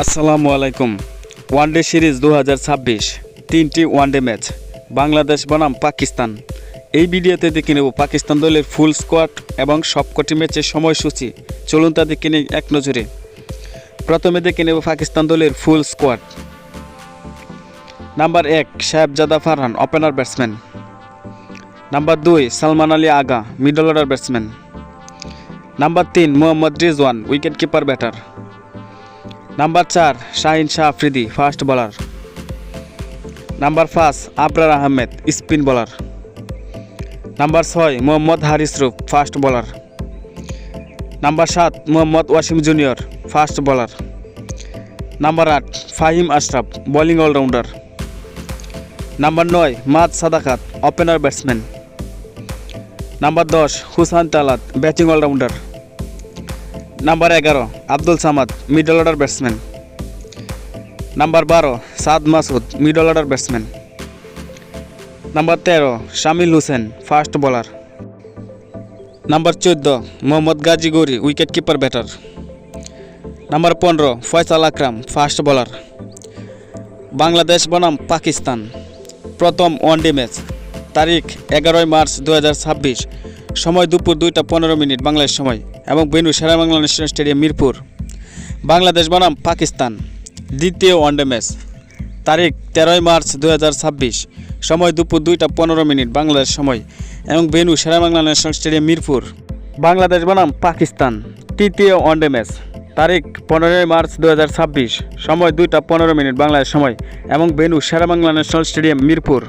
আসসালামু আলাইকুম। One day series 2026 তিনটি ওয়ানডে ম্যাচ বাংলাদেশ বনাম পাকিস্তান। এই ভিডিওতে দেখে নেব পাকিস্তান দলের ফুল স্কোয়াড এবং সবকটি ম্যাচের সময়সূচি। চলুন তা দেখে নেই এক নজরে। প্রথমে দেখে নেব পাকিস্তান দলের full squad. Number 1 Sahibzada Farhan, opener batsman. Number 2 Salman Ali Agha, middle order batsman. Number 3 Mohammad Rizwan, wicket keeper batter. Number 4 Shaheen Shah Afridi, fast bowler. Number 5 Abrar Ahmed, spin bowler. Number 6 Mohammad Haris Rauf, fast bowler. Number 7 Mohammad Wasim junior, fast bowler. Number 8 Faheem Ashraf, bowling allrounder. Number 9 Maaz Sadaqat, opener batsman. Number 10 Hussain Talat, batting allrounder. Number 11 Abdul Samad, middle order batsman. Number 12 Saad Masood, middle order batsman. Number 13 Shamyl Hussain, fast bowler. Number 14 Mohammad Ghazi Ghori, wicket keeper batter. Number 15 Faisal Akram, fast bowler. Bangladesh বনাম পাকিস্তান প্রথম one day match, তারিখ 11 March 2026, সময় দুপুর 2টা 15 minute Bangladesh সময় এবং venue Sher-e-Bangla National Stadium Mirpur. Bangladesh বনাম পাকিস্তান দ্বিতীয় ওয়ানডে ম্যাচ, তারিখ 13 মার্চ 2026, সময় দুপুর 2টা 15 মিনিট বাংলাদেশ সময় এবং venue Sher-e-Bangla National Stadium Mirpur. Bangladesh বনাম পাকিস্তান তৃতীয় ওয়ানডে ম্যাচ, তারিখ 15 মার্চ 2026, সময় 2টা 15 মিনিট বাংলাদেশ সময় এবং venue Sher-e-Bangla National Stadium Mirpur.